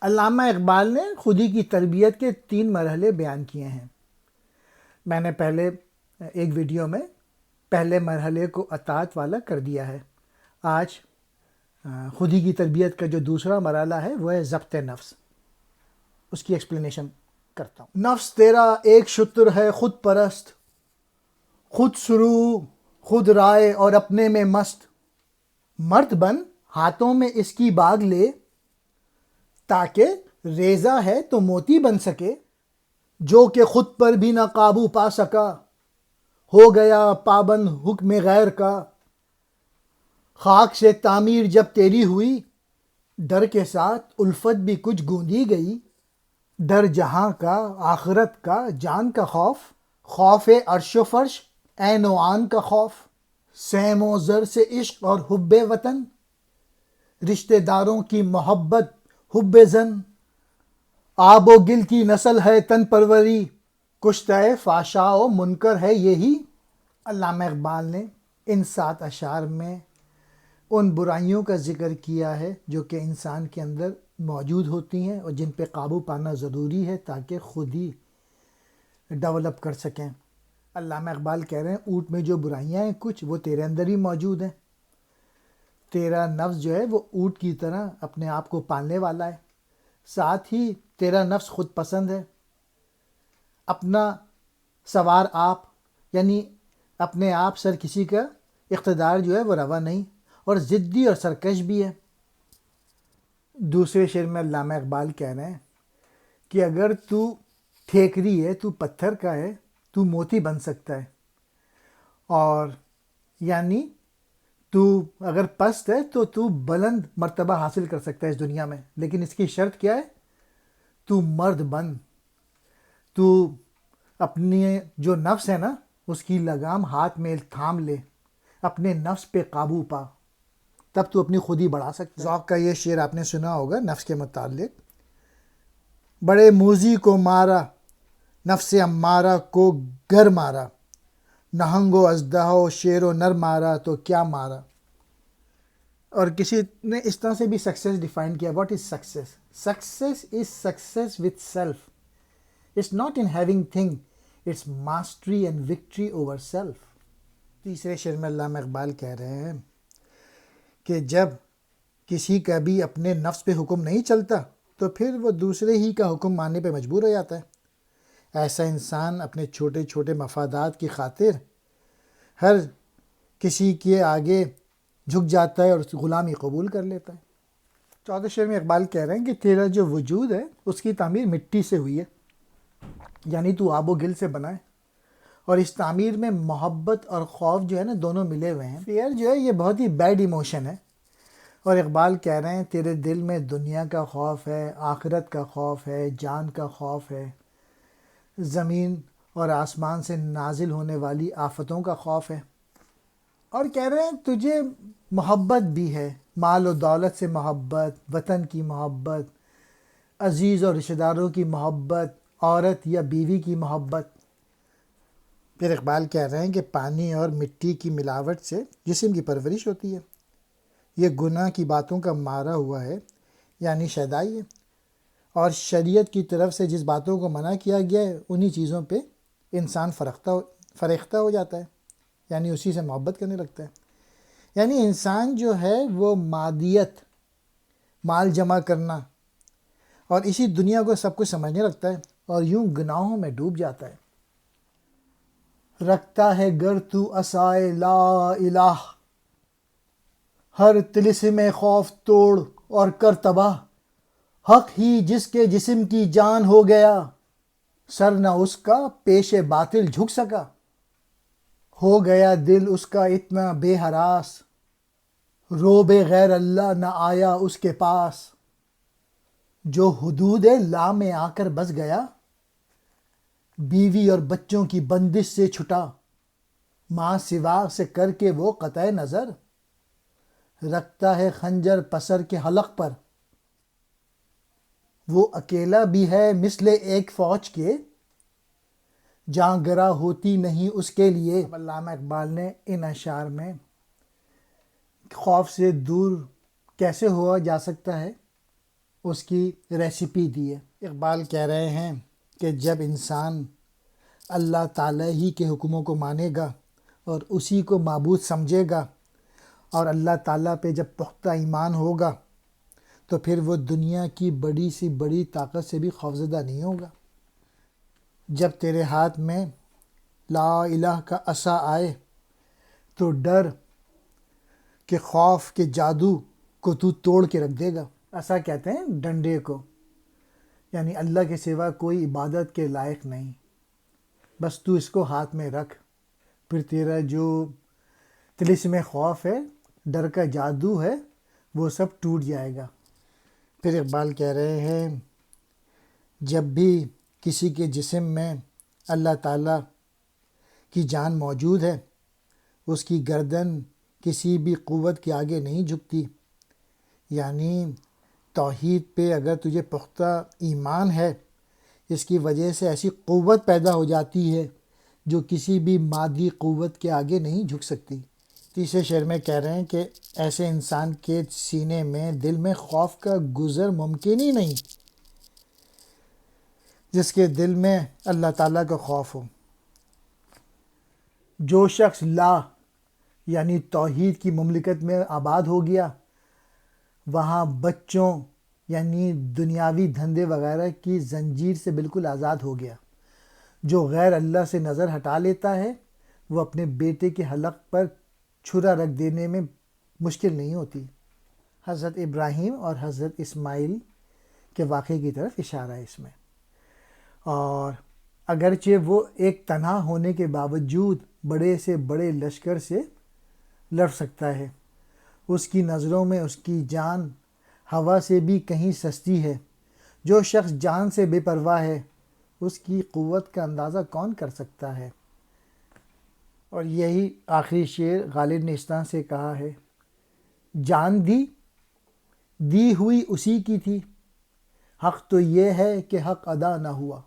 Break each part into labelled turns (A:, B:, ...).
A: علامہ اقبال نے خودی کی تربیت کے 3 مرحلے بیان کیے ہیں۔ میں نے پہلے ایک ویڈیو میں پہلے مرحلے کو اطاعت والا کر دیا ہے۔ آج خودی کی تربیت کا جو دوسرا مرحلہ ہے وہ ہے ضبط نفس۔ اس کی ایکسپلینیشن کرتا ہوں۔ نفس تیرا ایک شتر ہے خود پرست، خود شروع خود رائے اور اپنے میں مست۔ مرد بن ہاتھوں میں اس کی باگ لے، تاکہ ریزہ ہے تو موتی بن سکے۔ جو کہ خود پر بھی نہ قابو پا سکا، ہو گیا پابند حکم غیر کا۔ خاک سے تعمیر جب تیری ہوئی، ڈر کے ساتھ الفت بھی کچھ گوندی گئی۔ ڈر جہاں کا آخرت کا جان کا خوف، خوف عرش و فرش عین و آن کا خوف۔ سیم و زر سے عشق اور حب وطن، رشتہ داروں کی محبت حب زن۔ آب و گل کی نسل ہے تن پروری، کشتہ فحشا و منکر ہے یہی۔ علامہ اقبال نے ان 7 اشعار میں ان برائیوں کا ذکر کیا ہے جو کہ انسان کے اندر موجود ہوتی ہیں اور جن پہ قابو پانا ضروری ہے تاکہ خود ہی ڈیولپ کر سکیں۔ علامہ اقبال کہہ رہے ہیں اونٹ میں جو برائیاں ہیں کچھ وہ تیرے اندر ہی موجود ہیں۔ تیرا نفس جو ہے وہ اونٹ کی طرح اپنے آپ کو پالنے والا ہے، ساتھ ہی تیرا نفس خود پسند ہے، اپنا سوار آپ یعنی اپنے آپ سر کسی کا اقتدار جو ہے وہ روا نہیں، اور ضدی اور سرکش بھی ہے۔ دوسرے شعر میں علامہ اقبال کہہ رہے ہیں کہ اگر تو ٹھیکری ہے، تو پتھر کا ہے، تو موتی بن سکتا ہے، اور یعنی تو اگر پست ہے تو تو بلند مرتبہ حاصل کر سکتا ہے اس دنیا میں، لیکن اس کی شرط کیا ہے؟ تو مرد بن، تو اپنی جو نفس ہے نا اس کی لگام ہاتھ میں تھام لے، اپنے نفس پہ قابو پا، تب تو اپنی خودی بڑھا سکتا ہے۔ ذوق کا یہ شعر آپ نے سنا ہوگا نفس کے متعلق۔ بڑے موذی کو مارا، نفس امارہ کو گر مارا، نہنگ و اژدہا و شیر و نر مارا تو کیا مارا۔ اور کسی نے اس طرح سے بھی سکسیس ڈیفائن کیا۔ What is success? Success is success with self. It's not in having thing, it's mastery and victory over self. تیسرے شعر میں علامہ اقبال کہہ رہے ہیں کہ جب کسی کا بھی اپنے نفس پہ حکم نہیں چلتا تو پھر وہ دوسرے ہی کا حکم ماننے پہ مجبور ہو جاتا ہے۔ ایسا انسان اپنے چھوٹے چھوٹے مفادات کی خاطر ہر کسی کے آگے جھک جاتا ہے اور اس کی غلامی قبول کر لیتا ہے۔ چوتھے شعر میں اقبال کہہ رہے ہیں کہ تیرا جو وجود ہے اس کی تعمیر مٹی سے ہوئی ہے، یعنی تو آب و گل سے بنا ہے، اور اس تعمیر میں محبت اور خوف جو ہے نا دونوں ملے ہوئے ہیں۔ فیئر جو ہے یہ بہت ہی بیڈ ایموشن ہے، اور اقبال کہہ رہے ہیں تیرے دل میں دنیا کا خوف ہے، آخرت کا خوف ہے، جان کا خوف ہے، زمین اور آسمان سے نازل ہونے والی آفتوں کا خوف ہے، اور کہہ رہے ہیں تجھے محبت بھی ہے، مال و دولت سے محبت، وطن کی محبت، عزیز اور رشتہ داروں کی محبت، عورت یا بیوی کی محبت۔ پھر اقبال کہہ رہے ہیں کہ پانی اور مٹی کی ملاوٹ سے جسم کی پرورش ہوتی ہے، یہ گناہ کی باتوں کا مارا ہوا ہے، یعنی شیدائی ہے، اور شریعت کی طرف سے جس باتوں کو منع کیا گیا ہے انہی چیزوں پہ انسان فریختہ ہو جاتا ہے، یعنی اسی سے محبت کرنے لگتا ہے۔ یعنی انسان جو ہے وہ مادیت، مال جمع کرنا اور اسی دنیا کو سب کچھ سمجھنے لگتا ہے، اور یوں گناہوں میں ڈوب جاتا ہے۔ رکھتا ہے گر تو عصائے لا الہ، ہر طلسم خوف توڑ اور کر تباہ۔ حق ہی جس کے جسم کی جان ہو گیا، سر نہ اس کا پیش باطل جھک سکا۔ ہو گیا دل اس کا اتنا بے ہراس، روب غیر اللہ نہ آیا اس کے پاس۔ جو حدود لا میں آ کر بس گیا، بیوی اور بچوں کی بندش سے چھٹا۔ ماں سوا سے کر کے وہ قطع نظر، رکھتا ہے خنجر پسر کے حلق پر۔ وہ اکیلا بھی ہے مثل ایک فوج کے، جاں گرا ہوتی نہیں اس کے لیے۔ علامہ اقبال نے ان اشعار میں خوف سے دور کیسے ہوا جا سکتا ہے اس کی ریسیپی دی ہے۔ اقبال کہہ رہے ہیں کہ جب انسان اللہ تعالیٰ ہی کے حکموں کو مانے گا اور اسی کو معبود سمجھے گا اور اللہ تعالیٰ پہ جب پختہ ایمان ہوگا تو پھر وہ دنیا کی بڑی سی بڑی طاقت سے بھی خوفزدہ نہیں ہوگا۔ جب تیرے ہاتھ میں لا الہ کا عصا آئے تو ڈر کہ خوف کے جادو کو تو توڑ کے رکھ دے گا۔ عصا کہتے ہیں ڈنڈے کو، یعنی اللہ کے سوا کوئی عبادت کے لائق نہیں، بس تو اس کو ہاتھ میں رکھ، پھر تیرا جو طلسم خوف ہے، ڈر کا جادو ہے، وہ سب ٹوٹ جائے گا۔ پھر اقبال کہہ رہے ہیں جب بھی کسی کے جسم میں اللہ تعالیٰ کی جان موجود ہے، اس کی گردن کسی بھی قوت کے آگے نہیں جھکتی، یعنی توحید پہ اگر تجھے پختہ ایمان ہے، اس کی وجہ سے ایسی قوت پیدا ہو جاتی ہے جو کسی بھی مادی قوت کے آگے نہیں جھک سکتی۔ تیسرے شعر میں کہہ رہے ہیں کہ ایسے انسان کے سینے میں دل میں خوف کا گزر ممکن ہی نہیں جس کے دل میں اللہ تعالیٰ کا خوف ہو۔ جو شخص لا یعنی توحید کی مملکت میں آباد ہو گیا، وہاں بچوں یعنی دنیاوی دھندے وغیرہ کی زنجیر سے بالکل آزاد ہو گیا۔ جو غیر اللہ سے نظر ہٹا لیتا ہے وہ اپنے بیٹے کے حلق پر چھرا رکھ دینے میں مشکل نہیں ہوتی۔ حضرت ابراہیم اور حضرت اسماعیل کے واقعے کی طرف اشارہ ہے اس میں، اور اگرچہ وہ ایک تنہا ہونے کے باوجود بڑے سے بڑے لشکر سے لڑ سکتا ہے، اس کی نظروں میں اس کی جان ہوا سے بھی کہیں سستی ہے۔ جو شخص جان سے بے پرواہ ہے اس کی قوت کا اندازہ کون کر سکتا ہے؟ اور یہی آخری شعر غالب نے اس طرح سے کہا ہے، جان دی ہوئی اسی کی تھی، حق تو یہ ہے کہ حق ادا نہ ہوا۔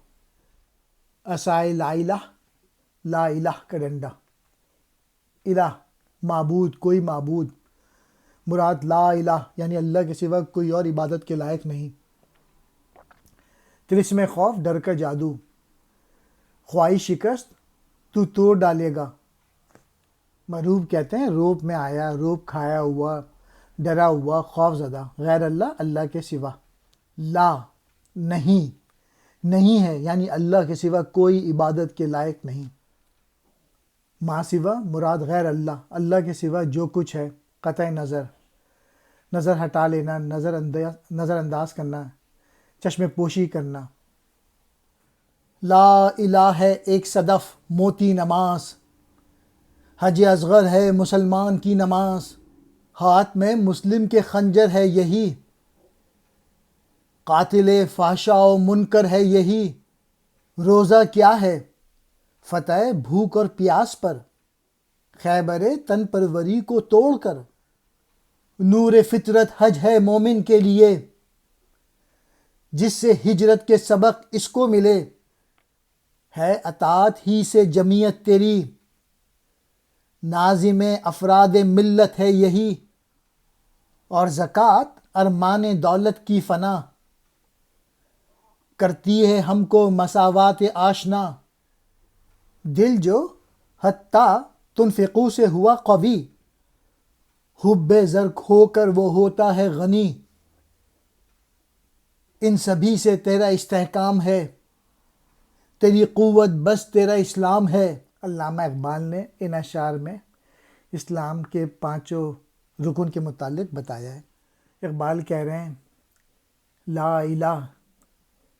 A: عصائے لا الہ کا ڈنڈا، الہ معبود، کوئی معبود، مراد لا الہ یعنی اللہ کے سوا کوئی اور عبادت کے لائق نہیں۔ طلسم خوف، ڈر کا جادو، خواہش شکست تو توڑ ڈالے گا۔ مرعوب کہتے ہیں روب میں آیا، روب کھایا ہوا، ڈرا ہوا، خوف زدہ، غیر اللہ، اللہ کے سوا۔ لا نہیں ہے یعنی اللہ کے سوا کوئی عبادت کے لائق نہیں۔ ما سوا مراد غیر اللہ، اللہ کے سوا جو کچھ ہے، قطع نظر ہٹا لینا، نظر انداز کرنا، چشم پوشی کرنا۔ لا الہ ہے ایک صدف موتی نماز، حج اصغر ہے مسلمان کی نماز، ہاتھ میں مسلم کے خنجر ہے یہی، قاتل فحشاء و منکر ہے یہی۔ روزہ کیا ہے فتح بھوک اور پیاس پر، خیبر تن پروری کو توڑ کر، نور فطرت حج ہے مومن کے لیے، جس سے ہجرت کے سبق اس کو ملے، ہے اطاعت ہی سے جمعیت تیری، ناظم افراد ملت ہے یہی، اور زکوٰۃ ارمان دولت کی فنا، کرتی ہے ہم کو مساوات آشنا، دل جو حتیٰ تنفقو سے ہوا قوی، حب زر کھو کر وہ ہوتا ہے غنی، ان سبھی سے تیرا استحکام ہے، تیری قوت بس تیرا اسلام ہے۔ علامہ اقبال نے ان اشعار میں اسلام کے 5 رکن کے متعلق بتایا ہے۔ اقبال کہہ رہے ہیں لا الہ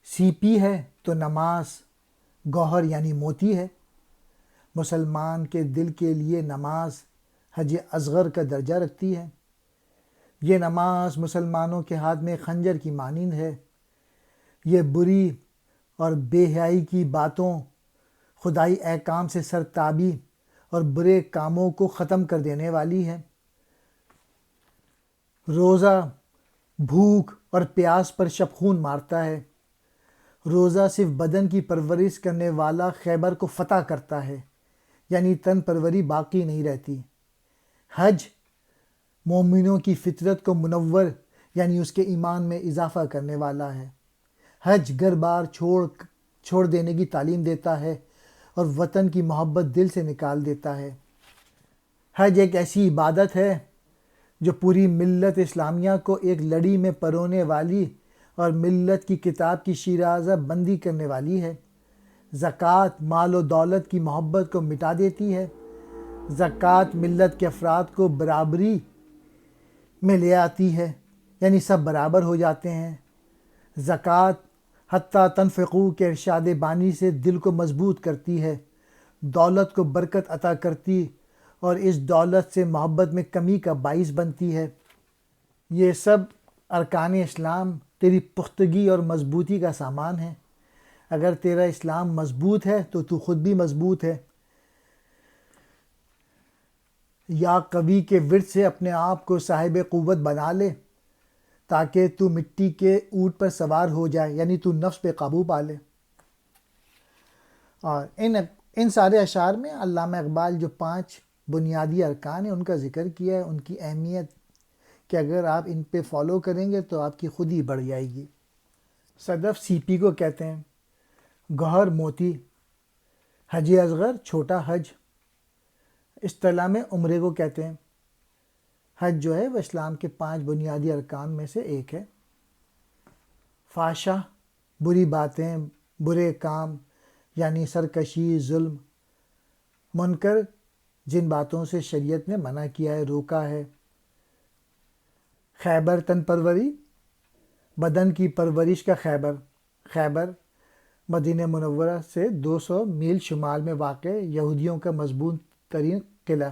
A: سی پی ہے تو نماز گوہر یعنی موتی ہے۔ مسلمان کے دل کے لیے نماز حج اصغر کا درجہ رکھتی ہے۔ یہ نماز مسلمانوں کے ہاتھ میں خنجر کی مانند ہے۔ یہ بری اور بے حیائی کی باتوں، خدائی احکام سے سرتابی اور برے کاموں کو ختم کر دینے والی ہے۔ روزہ بھوک اور پیاس پر شبخون مارتا ہے۔ روزہ صرف بدن کی پرورش کرنے والا خیبر کو فتح کرتا ہے، یعنی تن پروری باقی نہیں رہتی۔ حج مومنوں کی فطرت کو منور یعنی اس کے ایمان میں اضافہ کرنے والا ہے۔ حج گھر بار چھوڑ دینے کی تعلیم دیتا ہے اور وطن کی محبت دل سے نکال دیتا ہے۔ حج ایک ایسی عبادت ہے جو پوری ملت اسلامیہ کو ایک لڑی میں پرونے والی اور ملت کی کتاب کی شیرازہ بندی کرنے والی ہے۔ زکوٰۃ مال و دولت کی محبت کو مٹا دیتی ہے۔ زکوٰۃ ملت کے افراد کو برابری میں لے آتی ہے، یعنی سب برابر ہو جاتے ہیں۔ زکوٰۃ حتیٰ تنفقوا کے ارشاد بانی سے دل کو مضبوط کرتی ہے، دولت کو برکت عطا کرتی اور اس دولت سے محبت میں کمی کا باعث بنتی ہے۔ یہ سب ارکان اسلام تیری پختگی اور مضبوطی کا سامان ہے۔ اگر تیرا اسلام مضبوط ہے تو تو خود بھی مضبوط ہے۔ یا قوی کے ورد سے اپنے آپ کو صاحب قوت بنا لے تاکہ تو مٹی کے اونٹ پر سوار ہو جائے، یعنی تو نفس پہ قابو پا لے۔ اور ان سارے اشعار میں علامہ اقبال جو 5 بنیادی ارکان ہیں ان کا ذکر کیا ہے، ان کی اہمیت کہ اگر آپ ان پہ فالو کریں گے تو آپ کی خود ہی بڑھ جائے گی۔ صدف سی پی کو کہتے ہیں، گوہر موتی، حج اصغر چھوٹا حج، اصطلاح میں عمرے کو کہتے ہیں۔ حج جو ہے وہ اسلام کے 5 بنیادی ارکان میں سے ایک ہے۔ فحشہ، بری باتیں، برے کام یعنی سرکشی، ظلم، منکر جن باتوں سے شریعت نے منع کیا ہے، روکا ہے۔ خیبر، تن پروری، بدن کی پرورش کا خیبر۔ خیبر مدینہ منورہ سے 200 میل شمال میں واقع یہودیوں کا مضبوط ترین قلعہ۔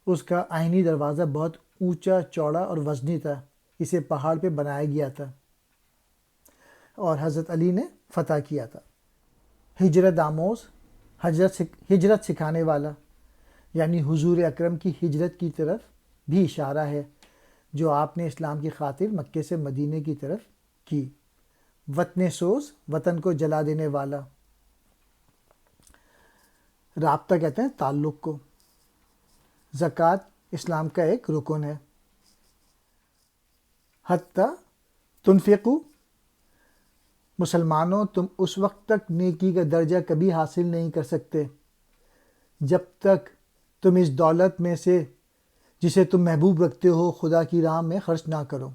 A: اس کا آئینی دروازہ بہت اونچا، چوڑا اور وزنی تھا۔ اسے پہاڑ پہ بنایا گیا تھا اور حضرت علی نے فتح کیا تھا۔ ہجرت آموز، ہجرت سکھانے والا، یعنی حضور اکرم کی ہجرت کی طرف بھی اشارہ ہے جو آپ نے اسلام کی خاطر مکے سے مدینے کی طرف کی۔ وطن سوز، وطن کو جلا دینے والا۔ رابطہ کہتے ہیں تعلق کو۔ زکوٰۃ اسلام کا ایک رکن ہے۔ حتیٰ تنفقوا، مسلمانوں تم اس وقت تک نیکی کا درجہ کبھی حاصل نہیں کر سکتے جب تک تم اس دولت میں سے جسے تم محبوب رکھتے ہو خدا کی راہ میں خرچ نہ کرو۔